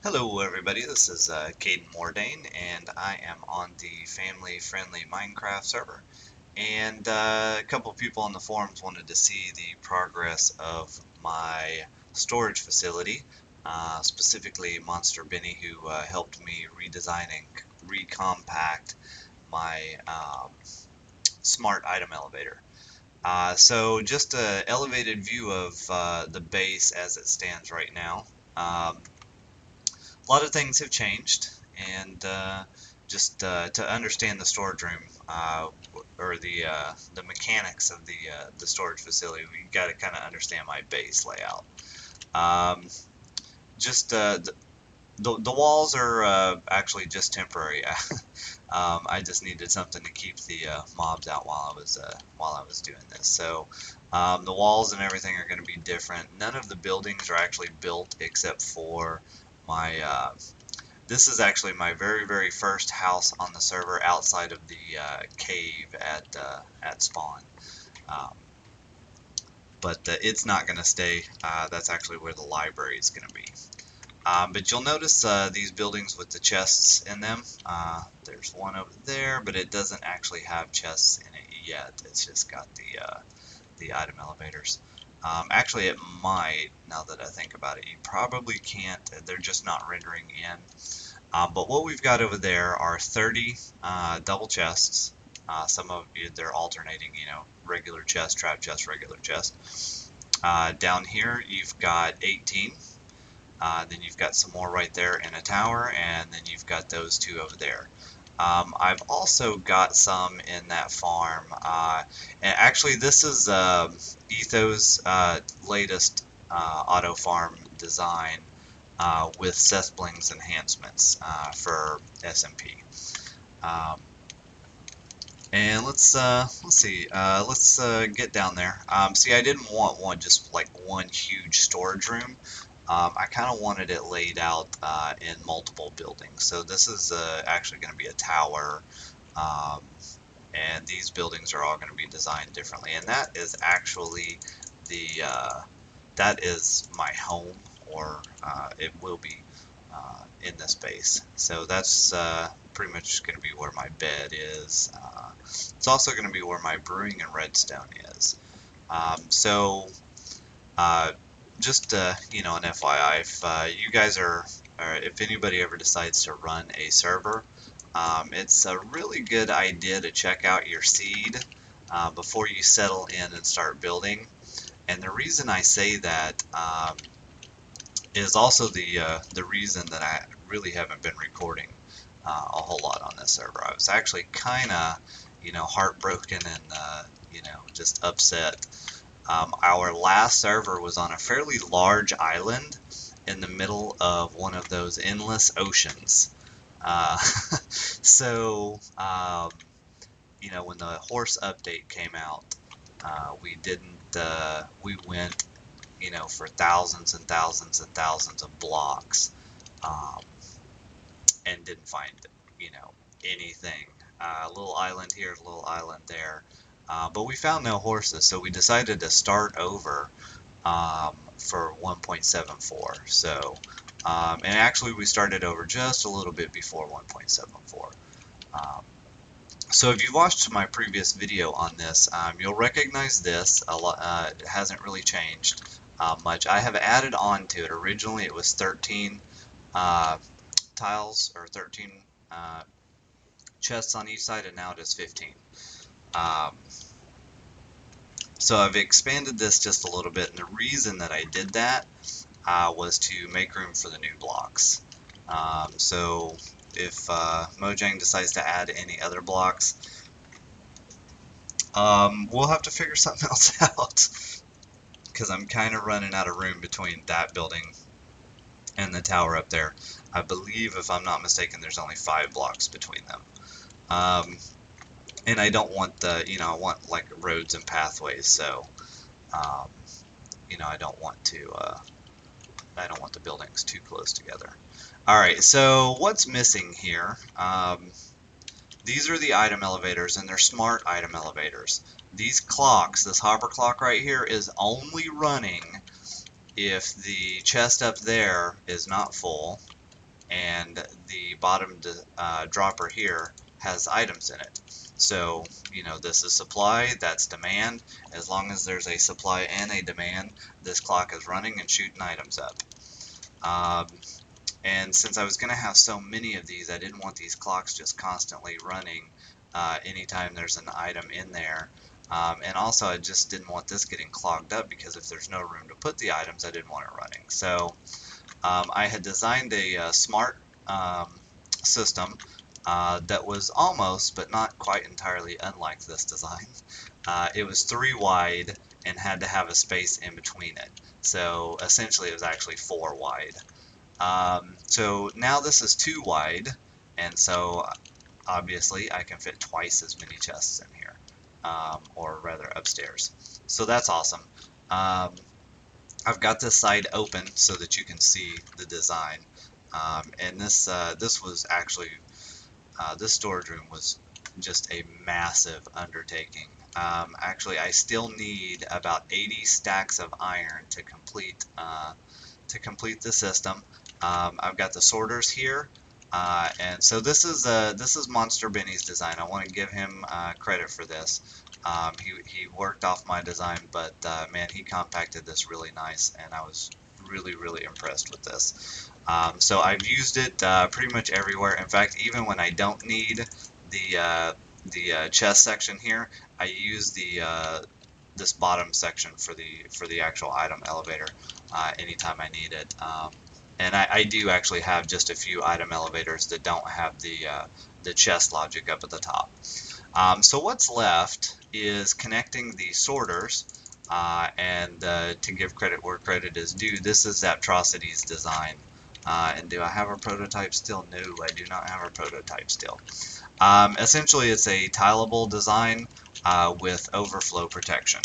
Hello everybody, this is Caden Mordane, and I am on the family-friendly Minecraft server. And a couple of people on the forums wanted to see the progress of my storage facility, specifically Monster Benny, who helped me redesign and recompact my smart item elevator. So just an elevated view of the base as it stands right now. A lot of things have changed, and just to understand the storage room or the mechanics of the storage facility, we got to kind of understand my base layout. Um, just the walls are actually just temporary. I just needed something to keep the mobs out while I was doing this. So the walls and everything are going to be different. None of the buildings are actually built except for my this is actually my very first house on the server outside of the cave at spawn. Um, but it's not going to stay. That's actually where the library is going to be. But you'll notice these buildings with the chests in them. There's one over there, but it doesn't actually have chests in it yet. It's just got the item elevators. Actually, it might, now that I think about it. You probably can't. They're just not rendering in. But what we've got over there are 30 double chests. Some of you, they're alternating, regular chest, trap chest, regular chest. Down here, you've got 18. Then you've got some more right there in a tower, and then you've got those two over there. I've also got some in that farm. And actually, this is Etho's latest auto farm design with Sethbling's enhancements for SMP. And let's see. Let's get down there. See, I didn't want just like one huge storage room. I kind of wanted it laid out in multiple buildings. So this is actually going to be a tower, and these buildings are all going to be designed differently. And that is actually that is my home, or it will be in this base. So that's pretty much going to be where my bed is. It's also going to be where my brewing and redstone is. So just an FYI, if you guys or if anybody ever decides to run a server, it's a really good idea to check out your seed before you settle in and start building. And the reason I say that is also the reason that I really haven't been recording a whole lot on this server. I was actually kind of, heartbroken and just upset. Our last server was on a fairly large island in the middle of one of those endless oceans. So, when the horse update came out, we didn't, we went, for thousands and thousands and thousands of blocks, and didn't find, anything. A little island here, a little island there. But we found no horses, so we decided to start over for 1.74. So, and actually we started over just a little bit before 1.74. So if you watched my previous video on this, you'll recognize this. It hasn't really changed much. I have added on to it. Originally it was 13 tiles, or 13 chests on each side, and now it is 15. So I've expanded this just a little bit, and the reason that I did that was to make room for the new blocks. So if Mojang decides to add any other blocks, we'll have to figure something else out, because I'm kind of running out of room between that building and the tower up there. I believe, if I'm not mistaken, there's only 5 blocks between them. And I don't want I want like roads and pathways, so, I don't want the buildings too close together. Alright, so what's missing here? These are the item elevators, and they're smart item elevators. These clocks, this hopper clock right here, is only running if the chest up there is not full, and the bottom dropper here has items in it. So, you know, this is supply, that's demand. As long as there's a supply and a demand, this clock is running and shooting items up. And since I was going to have so many of these, I didn't want these clocks just constantly running anytime there's an item in there. And also, I just didn't want this getting clogged up, because if there's no room to put the items, I didn't want it running. So I had designed a smart system that was almost, but not quite entirely, unlike this design. It was 3 wide and had to have a space in between it. So essentially, it was actually 4 wide. So now this is 2 wide, and so obviously I can fit twice as many chests in here, or rather upstairs. So that's awesome. I've got this side open so that you can see the design, and this was actually this storage room was just a massive undertaking. Actually, I still need about 80 stacks of iron to complete the system. I've got the sorters here, and so this is Monster Benny's design. I want to give him credit for this. He worked off my design, but man, he compacted this really nice, and I was really impressed with this. So I've used it pretty much everywhere. In fact, even when I don't need the chest section here, I use this bottom section for the actual item elevator anytime I need it. And I do actually have just a few item elevators that don't have the chest logic up at the top. So what's left is connecting the sorters, and to give credit where credit is due, this is Zaptrocity's design. And do I have a prototype still? No, I do not have a prototype still. Essentially, it's a tileable design with overflow protection.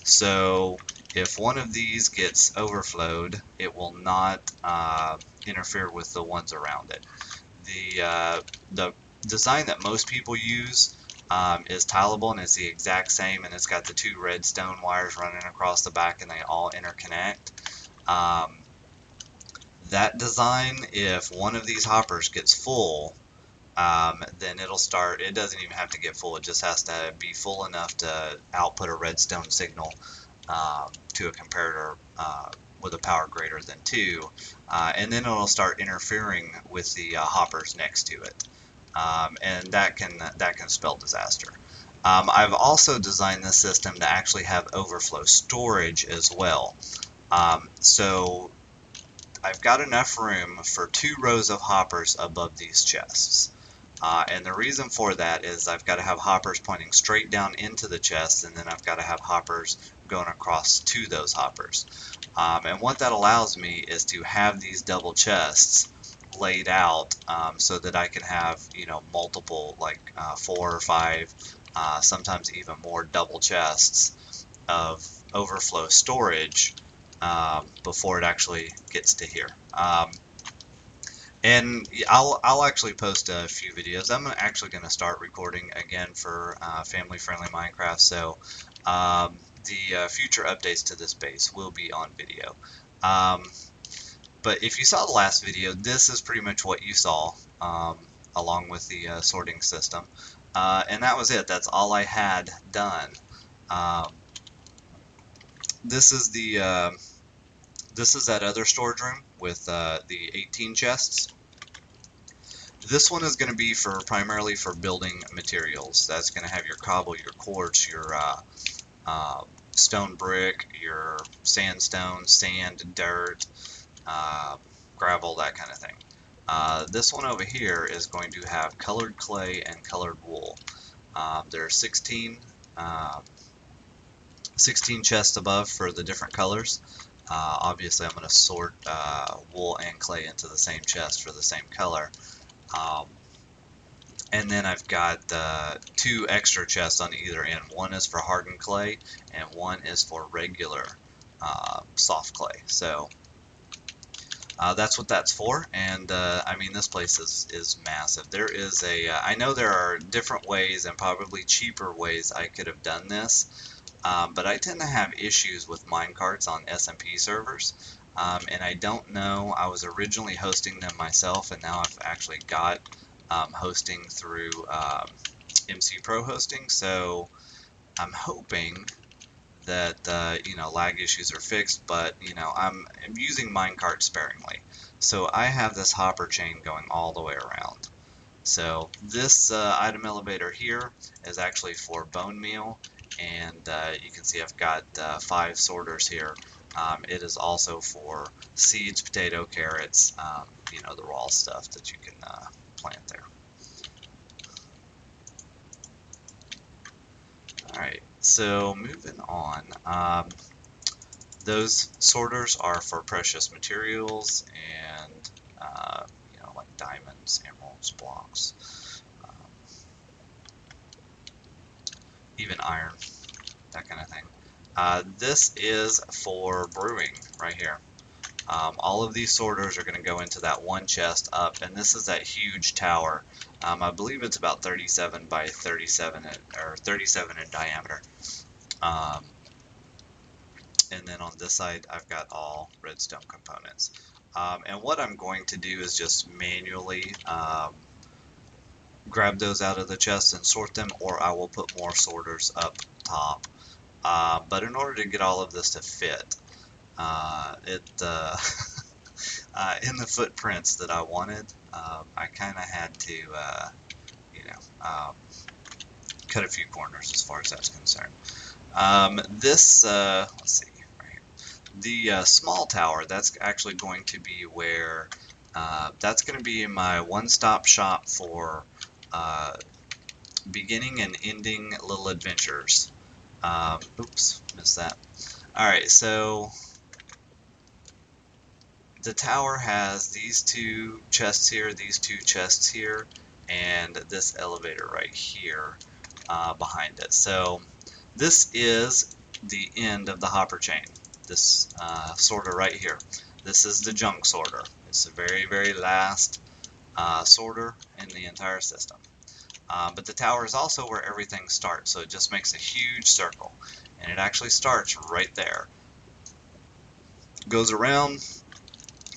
So if one of these gets overflowed, it will not interfere with the ones around it. The design that most people use is tileable, and it's the exact same, and it's got the 2 redstone wires running across the back, and they all interconnect. That design, if one of these hoppers gets full, then it'll start. It doesn't even have to get full, it just has to be full enough to output a redstone signal to a comparator with a power greater than 2, and then it'll start interfering with the hoppers next to it, and that can spell disaster. I've also designed this system to actually have overflow storage as well. So I've got enough room for 2 rows of hoppers above these chests. And the reason for that is I've got to have hoppers pointing straight down into the chest, and then I've got to have hoppers going across to those hoppers. And what that allows me is to have these double chests laid out so that I can have, you know, multiple, like 4 or 5, sometimes even more double chests of overflow storage before it actually gets to here. And I'll actually post a few videos. I'm actually going to start recording again for Family Friendly Minecraft, so the future updates to this base will be on video. But if you saw the last video, this is pretty much what you saw, along with the sorting system. And that was it. That's all I had done. This is that other storage room with the 18 chests. This one is going to be primarily for building materials. That's going to have your cobble, your quartz, your stone brick, your sandstone, sand, dirt, gravel, that kind of thing. This one over here is going to have colored clay and colored wool. There are 16 chests above for the different colors. Obviously, I'm going to sort wool and clay into the same chest for the same color. And then I've got 2 extra chests on either end. One is for hardened clay, and one is for regular soft clay. So that's what that's for. And I mean, this place is massive. There is I know there are different ways and probably cheaper ways I could have done this. But I tend to have issues with minecarts on SMP servers. And I don't know, I was originally hosting them myself, and now I've actually got hosting through MC Pro Hosting, so I'm hoping that lag issues are fixed, but I'm using Minecart sparingly. So I have this hopper chain going all the way around. So this item elevator here is actually for bone meal, and you can see I've got 5 sorters here. It is also for seeds, potato, carrots, the raw stuff that you can plant there. Alright, so moving on. Those sorters are for precious materials and like diamonds, emeralds, blocks, even iron, that kind of thing. This is for brewing right here. All of these sorters are going to go into that one chest up, and this is that huge tower. I believe it's about 37 by 37, or 37 in diameter. And then on this side, I've got all redstone components. And what I'm going to do is just manually grab those out of the chest and sort them, or I will put more sorters up top. But in order to get all of this to fit, in the footprints that I wanted, I kind of had to, cut a few corners as far as that's concerned. Let's see, right here. The small tower, that's actually going to be where, that's going to be my one-stop shop for beginning and ending little adventures. Oops, missed that. Alright, so the tower has these 2 chests here, these 2 chests here, and this elevator right here behind it. So this is the end of the hopper chain, this sorter right here. This is the junk sorter. It's the very, very last sorter in the entire system. But the tower is also where everything starts, so it just makes a huge circle. And it actually starts right there. Goes around,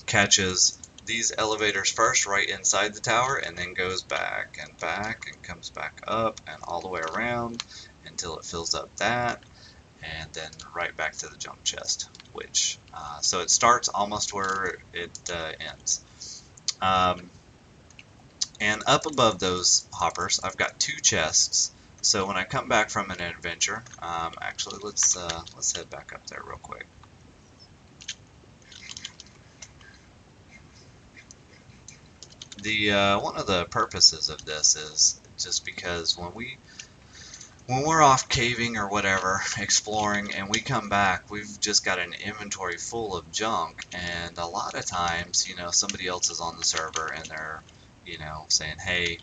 catches these elevators first right inside the tower, and then goes back and comes back up and all the way around until it fills up that, and then right back to the junk chest, which so it starts almost where it ends. And up above those hoppers, I've got 2 chests. So when I come back from an adventure, actually let's head back up there real quick. The one of the purposes of this is just because when we're off caving or whatever, exploring, and we come back, we've just got an inventory full of junk, and a lot of times, somebody else is on the server and they're, saying, hey,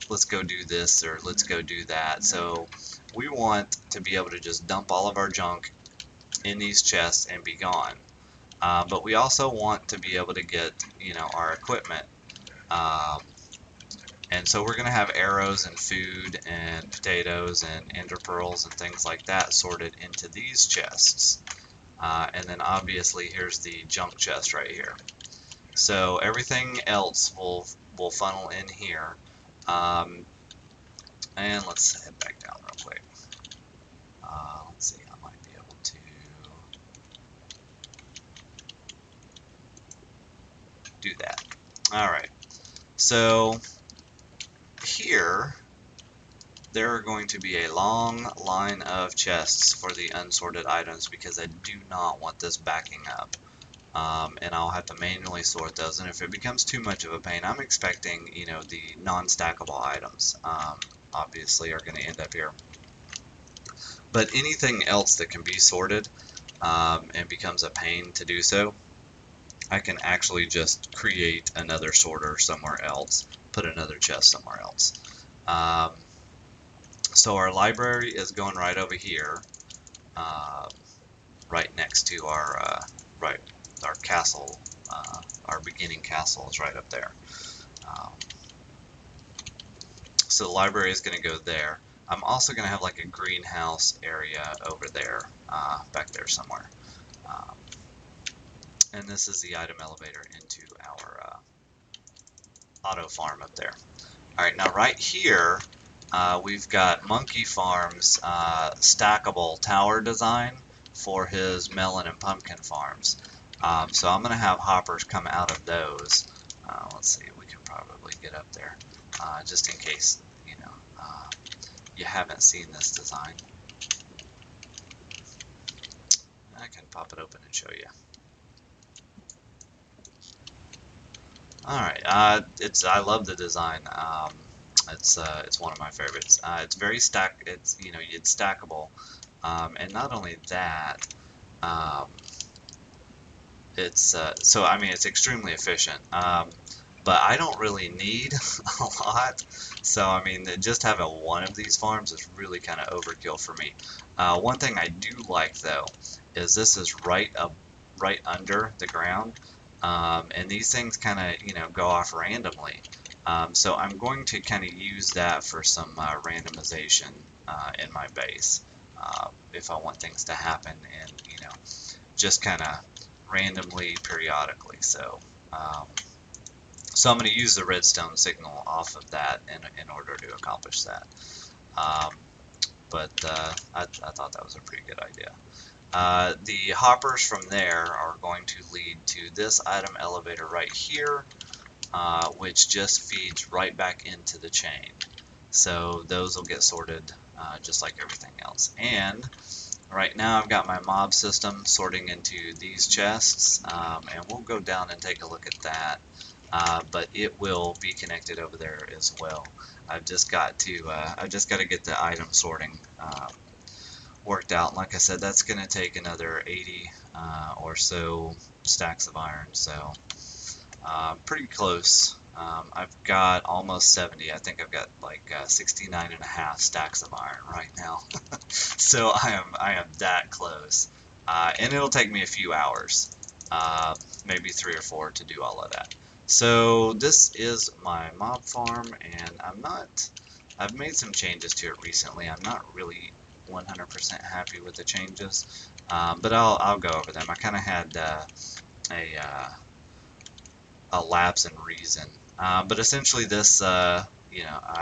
let's go do this or let's go do that. So we want to be able to just dump all of our junk in these chests and be gone. But we also want to be able to get, our equipment. And so we're going to have arrows and food and potatoes and ender pearls and things like that sorted into these chests. And then obviously here's the junk chest right here. So everything else will funnel in here. And let's head back down real quick. Let's see, I might be able to do that. Alright, so here there are going to be a long line of chests for the unsorted items because I do not want this backing up. And I'll have to manually sort those, and if it becomes too much of a pain, I'm expecting, the non-stackable items obviously are going to end up here. But anything else that can be sorted and becomes a pain to do so, I can actually just create another sorter somewhere else, put another chest somewhere else. So our library is going right over here, right next to our our castle. Our beginning castle is right up there. So the library is going to go there. I'm also going to have like a greenhouse area over there, back there somewhere. And this is the item elevator into our auto farm up there. Alright, now right here, we've got Monkey Farm's stackable tower design for his melon and pumpkin farms. So I'm going to have hoppers come out of those. Let's see, we can probably get up there, just in case, you haven't seen this design. I can pop it open and show you. Alright, I love the design. It's one of my favorites. It's very it's stackable, and not only that, so I mean it's extremely efficient. But I don't really need a lot, so I mean just having one of these farms is really kind of overkill for me. One thing I do like though is this is right under the ground, and these things kind of go off randomly. So I'm going to kind of use that for some randomization in my base if I want things to happen, and just kind of randomly periodically. So so I'm going to use the redstone signal off of that in order to accomplish that. But I thought that was a pretty good idea. The hoppers from there are going to lead to this item elevator right here, which just feeds right back into the chain. So those will get sorted just like everything else. And right now I've got my mob system sorting into these chests, and we'll go down and take a look at that. But it will be connected over there as well. I've just got to get the item sorting worked out. Like I said, that's going to take another 80 or so stacks of iron. So pretty close. I've got almost 70. I think I've got like 69 and a half stacks of iron right now. So I am that close, and it'll take me a few hours, maybe 3 or 4 to do all of that. So this is my mob farm, and I've made some changes to it recently. I'm not really 100% happy with the changes, but I'll go over them. I kind of had a lapse in reason, but essentially this, I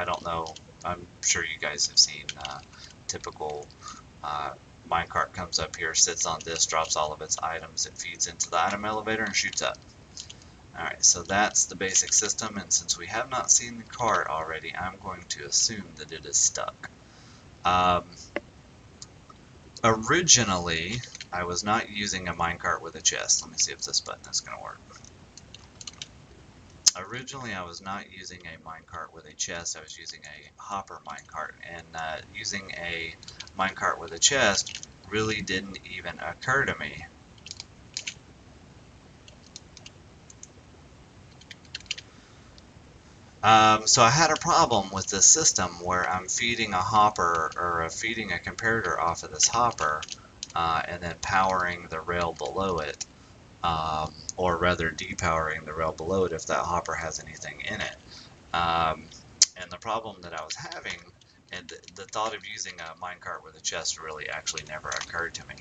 don't know. I'm sure you guys have seen typical minecart comes up here, sits on this, drops all of its items, it feeds into the item elevator and shoots up. Alright, so that's the basic system, and since we have not seen the cart already, I'm going to assume that it is stuck. Originally, I was not using a minecart with a chest. Let me see if this button is going to work. Originally, I was not using a minecart with a chest. I was using a hopper minecart, and using a minecart with a chest really didn't even occur to me. So I had a problem with this system where I'm feeding a hopper or feeding a comparator off of this hopper, and then powering the rail below it, or rather depowering the rail below it if that hopper has anything in it. And the problem that I was having, and the thought of using a minecart with a chest really actually never occurred to me.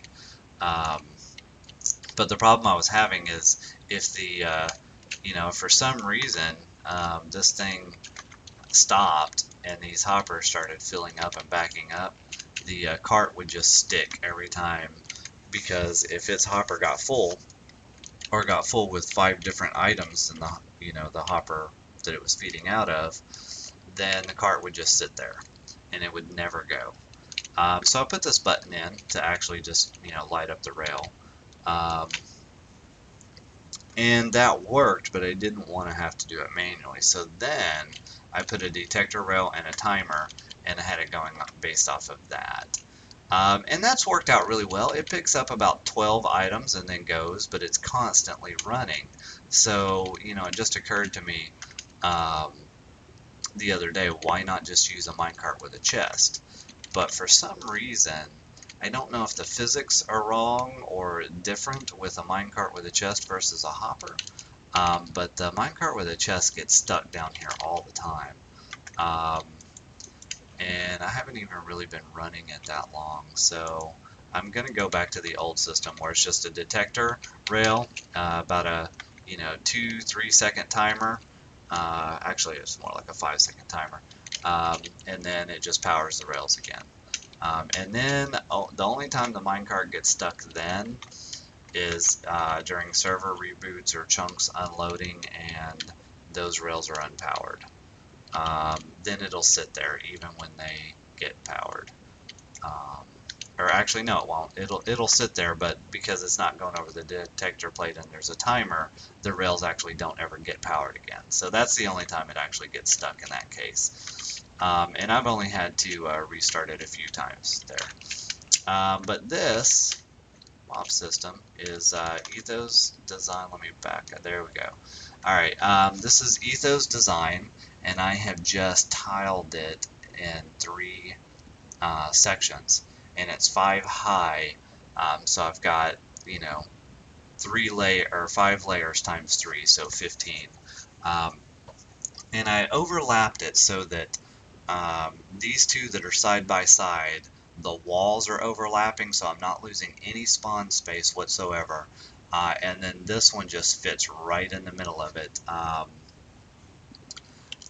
But the problem I was having is if the, for some reason, this thing stopped and these hoppers started filling up and backing up, the cart would just stick every time, because if its hopper got full, or got full with 5 different items in the hopper that it was feeding out of, then the cart would just sit there and it would never go. So I put this button in to actually just light up the rail. And that worked, but I didn't want to have to do it manually. So then I put a detector rail and a timer, and I had it going based off of that. And that's worked out really well. It picks up about 12 items and then goes, but it's constantly running. So, it just occurred to me the other day, why not just use a minecart with a chest? But for some reason, I don't know if the physics are wrong or different with a minecart with a chest versus a hopper, but the minecart with a chest gets stuck down here all the time. And I haven't even really been running it that long, so I'm going to go back to the old system where it's just a detector rail, about a 2-3 second timer. Actually, it's more like a 5-second timer, and then it just powers the rails again. And then the only time the minecart gets stuck then is during server reboots or chunks unloading and those rails are unpowered. Then it'll sit there even when they get powered. Or actually, no, it won't. It'll sit there, but because it's not going over the detector plate and there's a timer, the rails actually don't ever get powered again. So that's the only time it actually gets stuck in that case. And I've only had to restart it a few times there. But this mob system is Ethos Design. Let me back up. There we go. All right, this is Ethos Design, and I have just tiled it in 3 sections, and it's 5 high. So I've got 5 layers times 3, so 15. And I overlapped it so that these two that are side by side, the walls are overlapping, so I'm not losing any spawn space whatsoever. And then this one just fits right in the middle of it.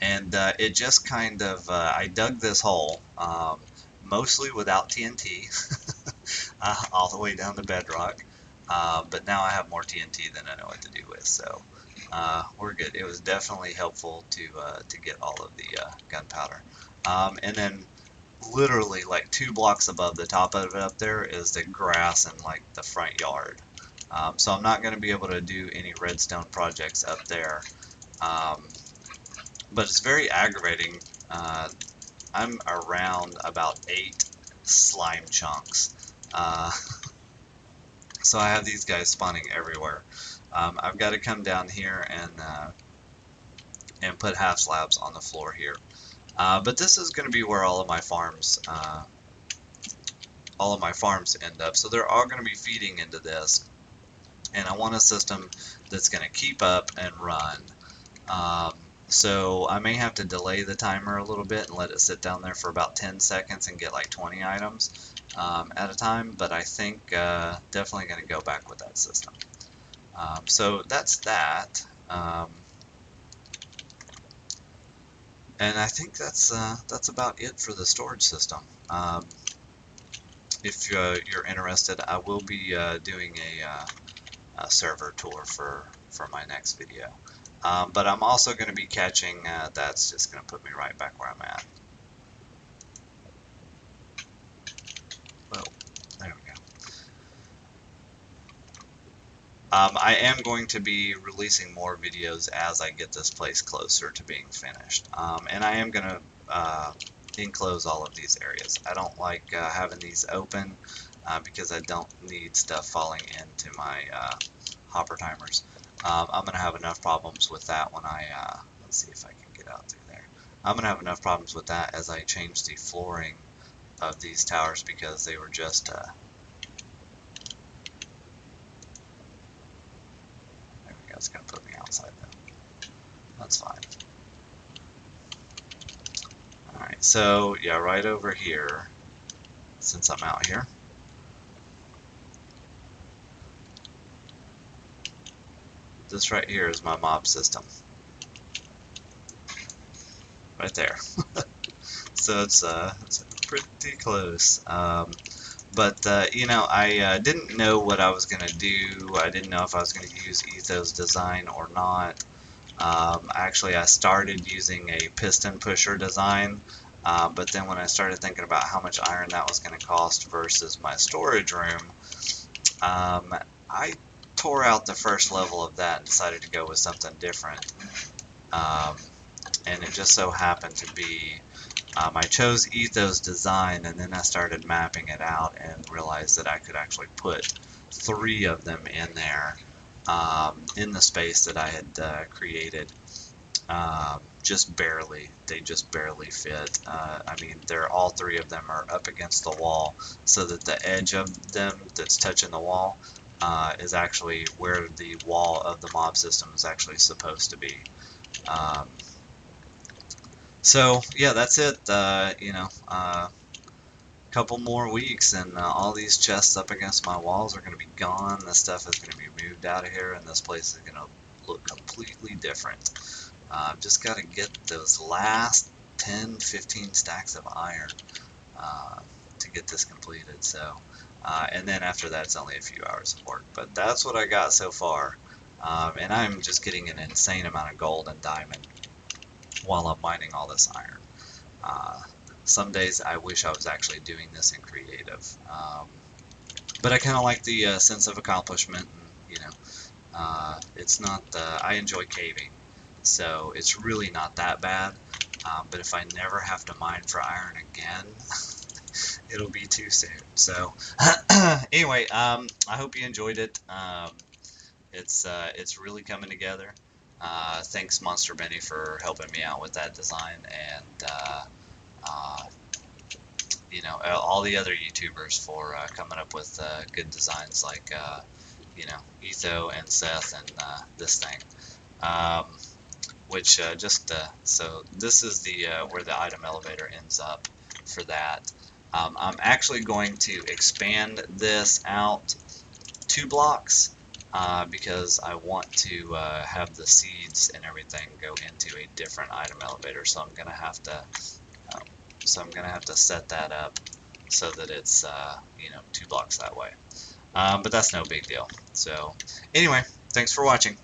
It just kind of, I dug this hole, mostly without TNT, all the way down to bedrock. But now I have more TNT than I know what to do with, so we're good. It was definitely helpful to get all of the gunpowder. And then literally like 2 blocks above the top of it up there is the grass and like the front yard. So I'm not going to be able to do any redstone projects up there. But it's very aggravating. I'm around about 8 slime chunks. So I have these guys spawning everywhere. I've got to come down here and put half slabs on the floor here. But this is going to be where all of my farms end up. So they're all going to be feeding into this, and I want a system that's going to keep up and run. So I may have to delay the timer a little bit and let it sit down there for about 10 seconds and get like 20 items at a time, but I think definitely going to go back with that system. So that's that. And I think that's about it for the storage system. If you're interested, I will be doing a server tour for my next video. But I'm also going to be catching, that's just going to put me right back where I'm at. Well, there we go. I am going to be releasing more videos as I get this place closer to being finished. And I am going to enclose all of these areas. I don't like having these open because I don't need stuff falling into my hopper timers. I'm going to have enough problems with that when I, let's see if I can get out through there. I'm going to have enough problems with that as I change the flooring of these towers because they were just, there we go, it's going to put me outside though. That's fine. Alright, so yeah, right over here, since I'm out here. This right here is my mob system. Right there. So it's pretty close. But you know, I didn't know what I was going to do. I didn't know if I was going to use Ethos Design or not. Actually, I started using a piston pusher design, but then when I started thinking about how much iron that was going to cost versus my storage room, I tore out the first level of that and decided to go with something different. And it just so happened to be I chose Ethos Design, and then I started mapping it out and realized that I could actually put 3 of them in there in the space that I had created. Just barely. They just barely fit. I mean, all 3 of them are up against the wall, so that the edge of them that's touching the wall is actually where the wall of the mob system is actually supposed to be. So yeah, that's it. You know, couple more weeks and all these chests up against my walls are going to be gone. This stuff is going to be moved out of here, and this place is going to look completely different. I've just got to get those last 10, 15 stacks of iron to get this completed. So, and then after that, it's only a few hours of work. But that's what I got so far. And I'm just getting an insane amount of gold and diamond while I'm mining all this iron. Some days I wish I was actually doing this in creative. But I kind of like the sense of accomplishment. And, it's not, I enjoy caving. So it's really not that bad. But if I never have to mine for iron again, it'll be too soon. So anyway, I hope you enjoyed it. It's really coming together. Thanks Monster Benny for helping me out with that design, and all the other YouTubers for coming up with good designs like Etho and Seth and this thing. So this is the where the item elevator ends up for that. I'm actually going to expand this out 2 blocks because I want to have the seeds and everything go into a different item elevator. So I'm gonna have to set that up so that it's 2 blocks that way. But that's no big deal. So anyway, thanks for watching.